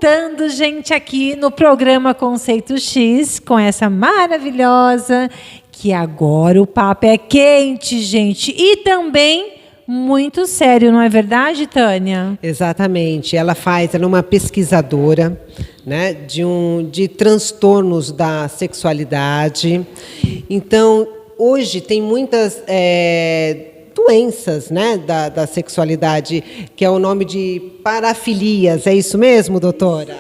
voltando, gente, aqui no programa Conceito X, com essa maravilhosa, que agora o papo é quente, gente, e também muito sério, não é verdade, Tânia? Exatamente. Ela é uma pesquisadora, né, de transtornos da sexualidade. Então, hoje tem muitas doenças, né, da sexualidade, que é o nome de parafilias. É isso mesmo, doutora?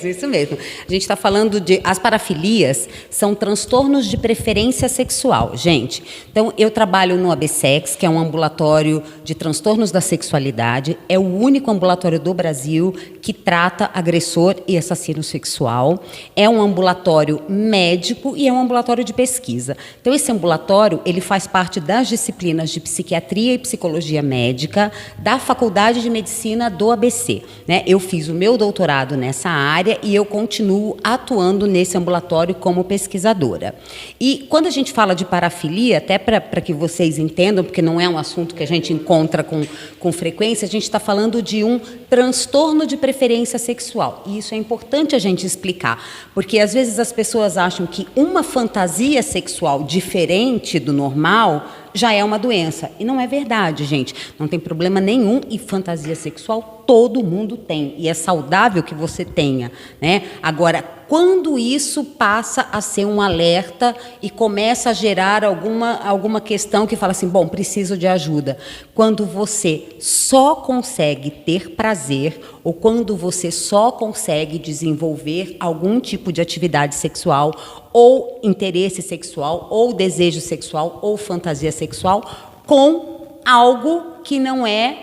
Isso mesmo. A gente está falando as parafilias são transtornos de preferência sexual, gente. Então, eu trabalho no ABSEX, que é um ambulatório de transtornos da sexualidade. É o único ambulatório do Brasil que trata agressor e assassino sexual. É um ambulatório médico e é um ambulatório de pesquisa. Então, esse ambulatório, ele faz parte das disciplinas de psiquiatria e psicologia médica da Faculdade de Medicina do ABC, né? Eu fiz o meu doutorado nessa área e eu continuo atuando nesse ambulatório como pesquisadora. E quando a gente fala de parafilia, até para que vocês entendam, porque não é um assunto que a gente encontra com frequência, a gente está falando de um transtorno de preferência sexual. E isso é importante a gente explicar, porque às vezes as pessoas acham que uma fantasia sexual diferente do normal já é uma doença. E não é verdade, gente. Não tem problema nenhum e fantasia sexual todo mundo tem. E é saudável que você tenha, né? Agora, quando isso passa a ser um alerta e começa a gerar alguma questão que fala assim, bom, preciso de ajuda. Quando você só consegue ter prazer ou quando você só consegue desenvolver algum tipo de atividade sexual ou interesse sexual, ou desejo sexual, ou fantasia sexual, com algo que não é,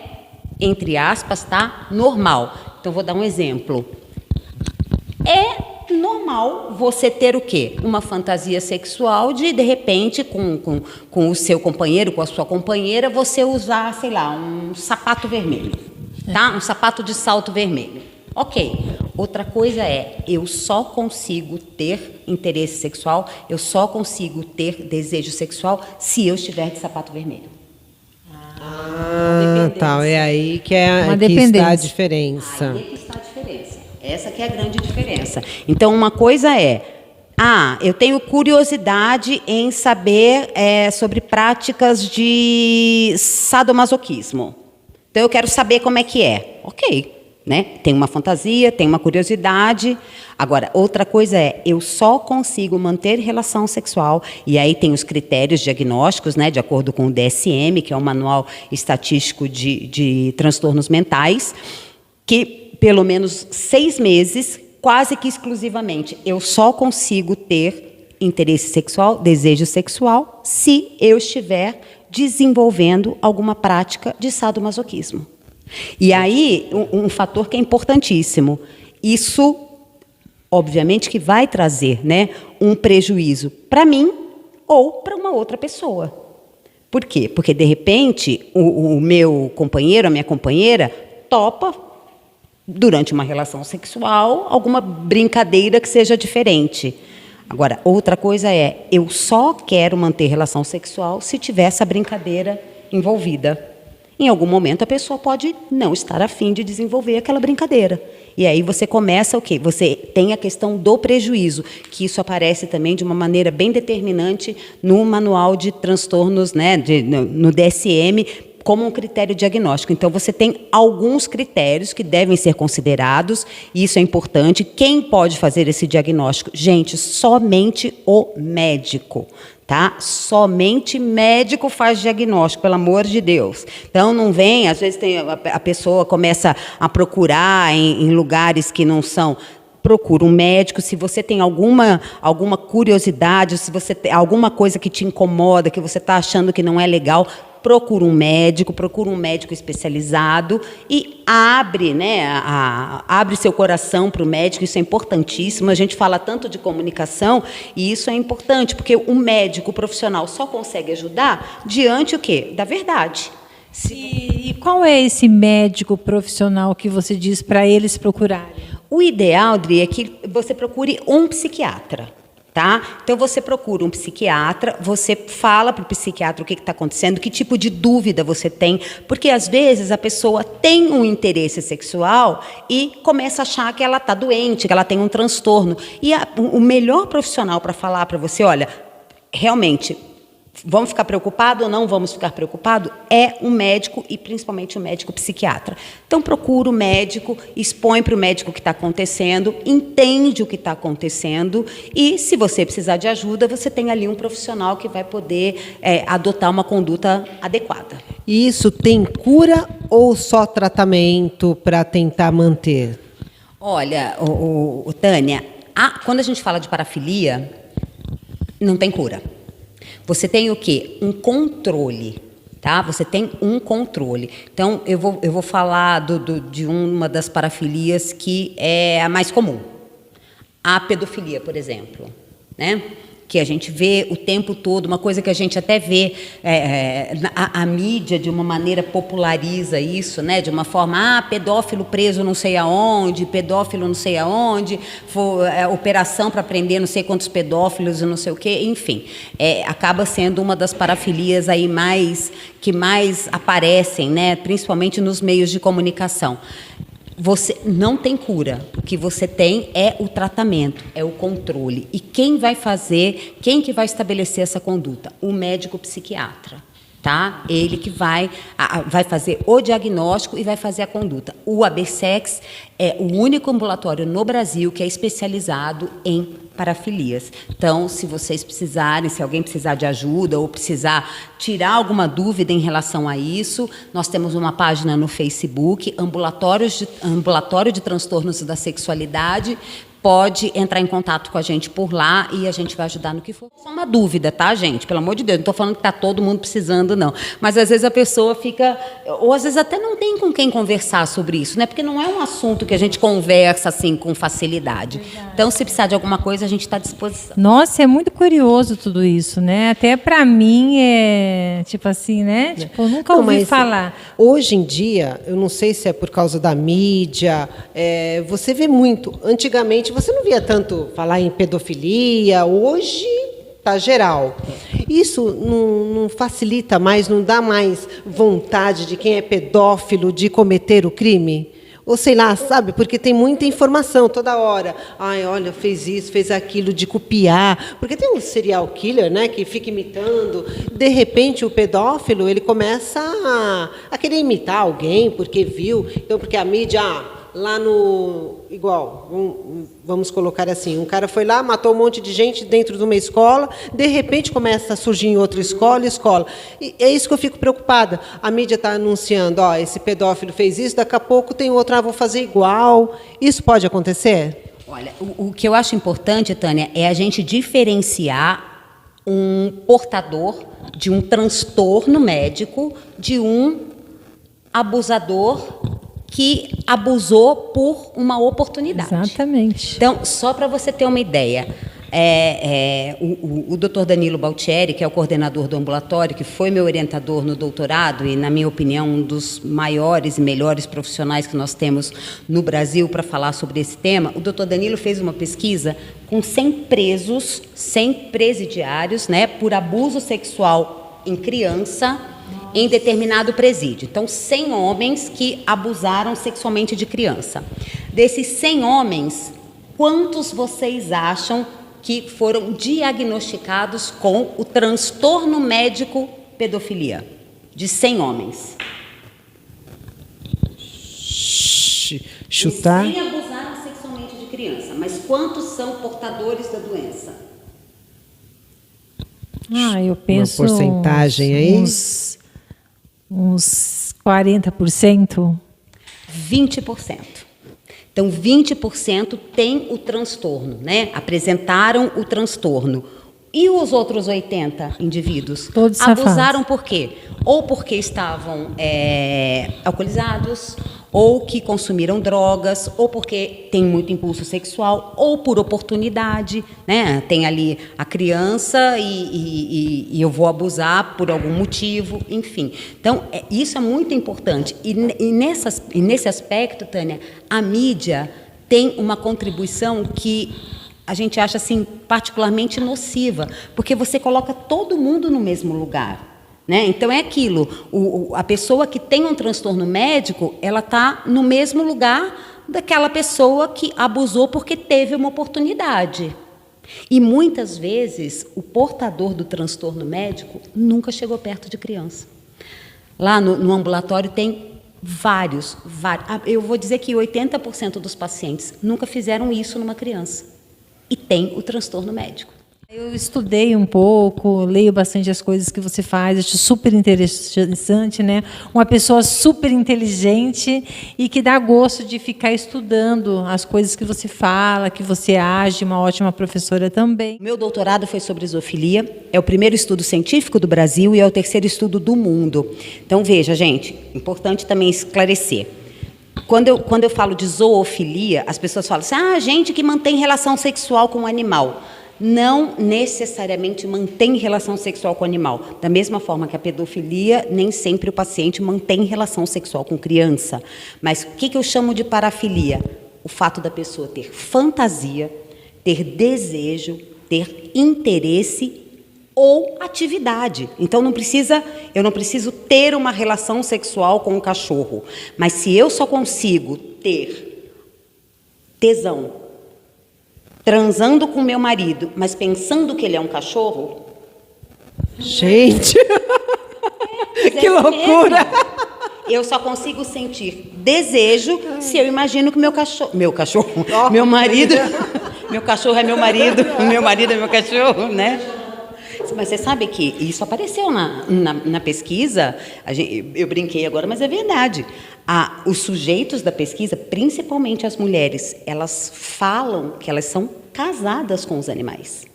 entre aspas, tá, normal. Então, vou dar um exemplo. É normal você ter o quê? Uma fantasia sexual de repente, com o seu companheiro, com a sua companheira, você usar, sei lá, um sapato vermelho, tá? Um sapato de salto vermelho. Ok. Outra coisa é, eu só consigo ter interesse sexual, eu só consigo ter desejo sexual se eu estiver de sapato vermelho. Tá. É aí que está a diferença. Aí é que está a diferença. Essa que é a grande diferença. Então, uma coisa é, eu tenho curiosidade em saber sobre práticas de sadomasoquismo. Então, eu quero saber como é que é. Ok. Né? Tem uma fantasia, tem uma curiosidade. Agora, outra coisa é, eu só consigo manter relação sexual, e aí tem os critérios diagnósticos, né, de acordo com o DSM, que é o Manual Estatístico de Transtornos Mentais, que pelo menos 6 meses, quase que exclusivamente, eu só consigo ter interesse sexual, desejo sexual, se eu estiver desenvolvendo alguma prática de sadomasoquismo. E aí, um fator que é importantíssimo, isso, obviamente, que vai trazer, né, um prejuízo para mim ou para uma outra pessoa. Por quê? Porque, de repente, o meu companheiro, a minha companheira, topa, durante uma relação sexual, alguma brincadeira que seja diferente. Agora, outra coisa é, eu só quero manter relação sexual se tiver essa brincadeira envolvida. Em algum momento, a pessoa pode não estar a fim de desenvolver aquela brincadeira. E aí você começa o quê? Você tem a questão do prejuízo, que isso aparece também de uma maneira bem determinante no manual de transtornos, né, no DSM, como um critério diagnóstico. Então, você tem alguns critérios que devem ser considerados, e isso é importante. Quem pode fazer esse diagnóstico? Gente, somente o médico. Tá? Somente médico faz diagnóstico, pelo amor de Deus. Então, não vem, às vezes a pessoa começa a procurar em lugares que não são. Procura um médico. Se você tem alguma curiosidade, se você tem alguma coisa que te incomoda, que você está achando que não é legal, procura um médico especializado e abre, né, abre seu coração para o médico. Isso é importantíssimo. A gente fala tanto de comunicação e isso é importante, porque o médico profissional só consegue ajudar diante o quê? Da verdade. E qual é esse médico profissional que você diz para eles procurarem? O ideal, Adri, é que você procure um psiquiatra. Tá? Então, você procura um psiquiatra, você fala para o psiquiatra o que está acontecendo, que tipo de dúvida você tem, porque, às vezes, a pessoa tem um interesse sexual e começa a achar que ela está doente, que ela tem um transtorno. E o melhor profissional para falar para você, olha, realmente, vamos ficar preocupados ou não vamos ficar preocupados? É um médico e principalmente um médico psiquiatra. Então, procura o médico, expõe para o médico o que está acontecendo, entende o que está acontecendo e, se você precisar de ajuda, você tem ali um profissional que vai poder adotar uma conduta adequada. E isso tem cura ou só tratamento para tentar manter? Olha, Tânia, quando a gente fala de parafilia, não tem cura. Você tem o quê? Um controle, tá? Você tem um controle. Então, eu vou falar de uma das parafilias que é a mais comum. A pedofilia, por exemplo, né? Que a gente vê o tempo todo, uma coisa que a gente até vê, a mídia, de uma maneira, populariza isso, né? De uma forma, pedófilo preso não sei aonde, pedófilo não sei aonde, operação para prender não sei quantos pedófilos e não sei o quê, enfim. Acaba sendo uma das parafilias aí que mais aparecem, né? Principalmente nos meios de comunicação. Você não tem cura. O que você tem é o tratamento, é o controle. E quem que vai estabelecer essa conduta? O médico psiquiatra, tá? Ele que vai fazer o diagnóstico e vai fazer a conduta. O ABSEX é o único ambulatório no Brasil que é especializado em parafilias. Então, se vocês precisarem, se alguém precisar de ajuda ou precisar tirar alguma dúvida em relação a isso, nós temos uma página no Facebook, Ambulatório de Transtornos da Sexualidade. Pode entrar em contato com a gente por lá e a gente vai ajudar no que for. Só uma dúvida, tá, gente? Pelo amor de Deus, não estou falando que está todo mundo precisando, não. Mas, às vezes, a pessoa fica... Ou, às vezes, até não tem com quem conversar sobre isso, né? Porque não é um assunto que a gente conversa, assim, com facilidade. Verdade. Então, se precisar de alguma coisa, a gente está à disposição. Nossa, é muito curioso tudo isso, né? Até para mim é, tipo assim, né? Tipo, eu nunca ouvi falar. Hoje em dia, eu não sei se é por causa da mídia, você vê muito. Antigamente, você não via tanto falar em pedofilia, hoje está geral. Isso não facilita mais, não dá mais vontade de quem é pedófilo de cometer o crime? Ou sei lá, sabe? Porque tem muita informação toda hora. Ai, olha, fez isso, fez aquilo, de copiar. Porque tem um serial killer, né, que fica imitando. De repente, o pedófilo ele começa a querer imitar alguém porque viu. Então, porque a mídia... lá no... Igual, vamos colocar assim, um cara foi lá, matou um monte de gente dentro de uma escola, de repente começa a surgir em outra escola. E é isso que eu fico preocupada. A mídia está anunciando, esse pedófilo fez isso, daqui a pouco tem outro, vou fazer igual. Isso pode acontecer? Olha, o que eu acho importante, Tânia, é a gente diferenciar um portador de um transtorno médico de um abusador que abusou por uma oportunidade. Exatamente. Então, só para você ter uma ideia, o Dr. Danilo Baltieri, que é o coordenador do ambulatório, que foi meu orientador no doutorado e, na minha opinião, um dos maiores e melhores profissionais que nós temos no Brasil para falar sobre esse tema, o Dr. Danilo fez uma pesquisa com 100 presos, 100 presidiários, né, por abuso sexual em criança, em determinado presídio. Então, 100 homens que abusaram sexualmente de criança. Desses 100 homens, quantos vocês acham que foram diagnosticados com o transtorno médico pedofilia? De 100 homens. Chutar. 100 abusaram sexualmente de criança, mas quantos são portadores da doença? Eu penso... Uma porcentagem aí? Uns 40%. 20%. Então, 20% tem o transtorno, né? Apresentaram o transtorno. E os outros 80 indivíduos? Todos abusaram safados. por quê? Ou porque estavam alcoolizados, ou que consumiram drogas, ou porque tem muito impulso sexual, ou por oportunidade, né? Tem ali a criança e eu vou abusar por algum motivo, enfim. Então, isso é muito importante. E nesse aspecto, Tânia, a mídia tem uma contribuição que a gente acha assim particularmente nociva, porque você coloca todo mundo no mesmo lugar. Né? Então é aquilo, a pessoa que tem um transtorno médico, ela está no mesmo lugar daquela pessoa que abusou porque teve uma oportunidade. E muitas vezes o portador do transtorno médico nunca chegou perto de criança. Lá no ambulatório tem vários, eu vou dizer que 80% dos pacientes nunca fizeram isso numa criança e tem o transtorno médico. Eu estudei um pouco, leio bastante as coisas que você faz, acho super interessante, né? Uma pessoa super inteligente e que dá gosto de ficar estudando as coisas que você fala, que você age, uma ótima professora também. Meu doutorado foi sobre zoofilia, é o primeiro estudo científico do Brasil e é o terceiro estudo do mundo. Então, veja, gente, importante também esclarecer. Quando eu falo de zoofilia, as pessoas falam assim, gente que mantém relação sexual com o animal. Não necessariamente mantém relação sexual com o animal. Da mesma forma que a pedofilia, nem sempre o paciente mantém relação sexual com criança. Mas o que eu chamo de parafilia? O fato da pessoa ter fantasia, ter desejo, ter interesse ou atividade. Então eu não preciso ter uma relação sexual com o cachorro. Mas se eu só consigo ter tesão transando com meu marido, mas pensando que ele é um cachorro... Gente! Que loucura! Eu só consigo sentir desejo se eu imagino que meu marido... Meu cachorro é meu marido, meu marido é meu cachorro, né? Mas você sabe que isso apareceu na pesquisa, eu brinquei agora, mas é verdade. Os sujeitos da pesquisa, principalmente as mulheres, elas falam que elas são casadas com os animais.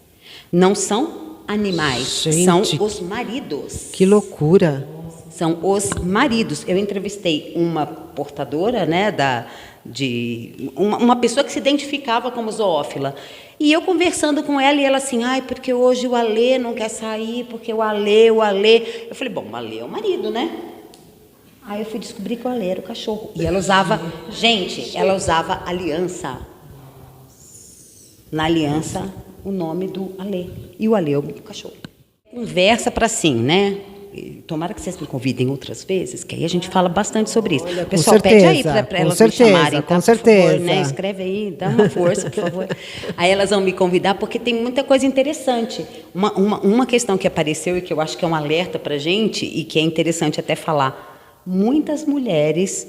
Não são animais, gente, são os maridos. Que loucura! São os maridos. Eu entrevistei uma portadora, né, uma pessoa que se identificava como zoófila. E eu conversando com ela, e ela assim, porque hoje o Alê não quer sair, porque o Alê... Eu falei, bom, o Alê é o marido, né? Aí eu fui descobrir que o Alê era o cachorro. E ela usava, ela usava aliança. Na aliança, o nome do Alê. E o Alê é o cachorro. Conversa para sim, né? Tomara que vocês me convidem outras vezes, que aí a gente fala bastante sobre isso. Olha, pessoal, certeza, pede aí para elas me chamarem, tá? Com certeza. Por favor, né? Escreve aí, dá uma força, por favor. Aí elas vão me convidar, porque tem muita coisa interessante. Uma questão que apareceu e que eu acho que é um alerta para a gente, e que é interessante até falar, muitas mulheres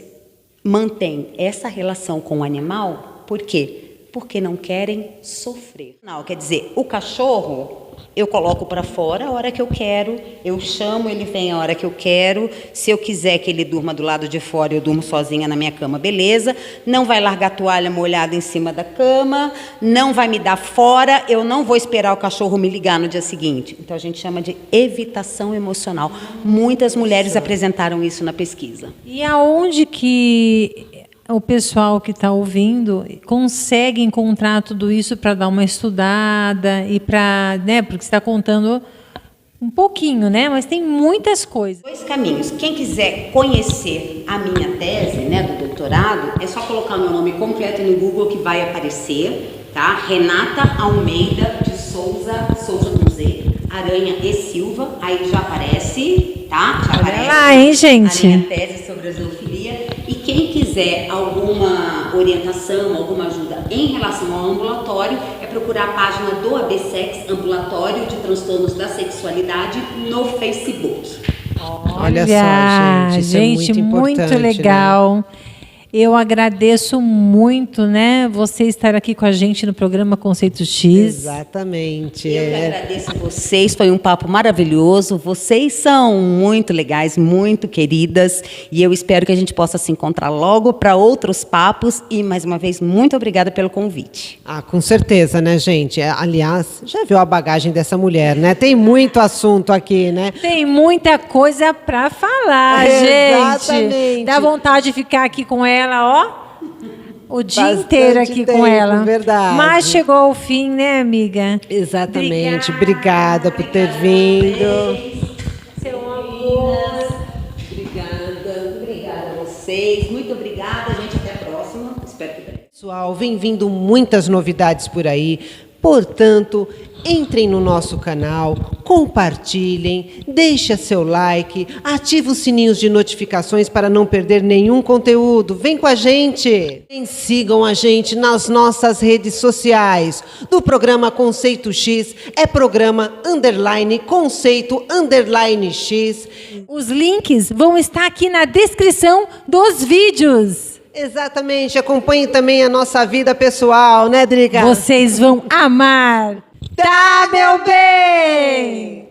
mantêm essa relação com o animal, por quê? Porque não querem sofrer. Não, quer dizer, o cachorro... Eu coloco para fora a hora que eu quero, eu chamo, ele vem a hora que eu quero. Se eu quiser que ele durma do lado de fora, eu durmo sozinha na minha cama, beleza. Não vai largar toalha molhada em cima da cama, não vai me dar fora, eu não vou esperar o cachorro me ligar no dia seguinte. Então, a gente chama de evitação emocional. Muitas mulheres apresentaram isso na pesquisa. E aonde que o pessoal que está ouvindo consegue encontrar tudo isso para dar uma estudada e para, né, porque você está contando um pouquinho, né, mas tem muitas coisas. 2 caminhos. Quem quiser conhecer a minha tese, né, do doutorado, é só colocar meu nome completo no Google que vai aparecer, tá? Renata Almeida de Souza com Z, Aranha e Silva, aí já aparece, tá? Já aparece. Olha lá, hein, gente? A minha tese sobre a zoofilia. E quem quiser alguma orientação, alguma ajuda em relação ao ambulatório, é procurar a página do ABSEX, Ambulatório de Transtornos da Sexualidade, no Facebook. Olha só, gente, isso gente, é muito legal. Né? Eu agradeço muito, né, você estar aqui com a gente no programa Conceito X. Exatamente. Eu que agradeço vocês, foi um papo maravilhoso. Vocês são muito legais, muito queridas, e eu espero que a gente possa se encontrar logo para outros papos. E, mais uma vez, muito obrigada pelo convite. Com certeza, né, gente? Aliás, já viu a bagagem dessa mulher, né? Tem muito assunto aqui, né? Tem muita coisa para falar, Exatamente. gente. Dá vontade de ficar aqui com ela, ó, o dia inteiro aqui com ela. Verdade. Mas chegou ao fim, né, amiga? Exatamente. Obrigada por ter vindo. Seu amor. Obrigada a vocês. Muito obrigada, gente. Até a próxima. Espero que... Pessoal, vem vindo muitas novidades por aí. Portanto, entrem no nosso canal, compartilhem, deixe seu like, ative os sininhos de notificações para não perder nenhum conteúdo. Vem com a gente! Sigam a gente nas nossas redes sociais. Do programa Conceito X é programa _conceito _X. Os links vão estar aqui na descrição dos vídeos. Exatamente, acompanhe também a nossa vida pessoal, né, Drica? Vocês vão amar. Tá, meu bem!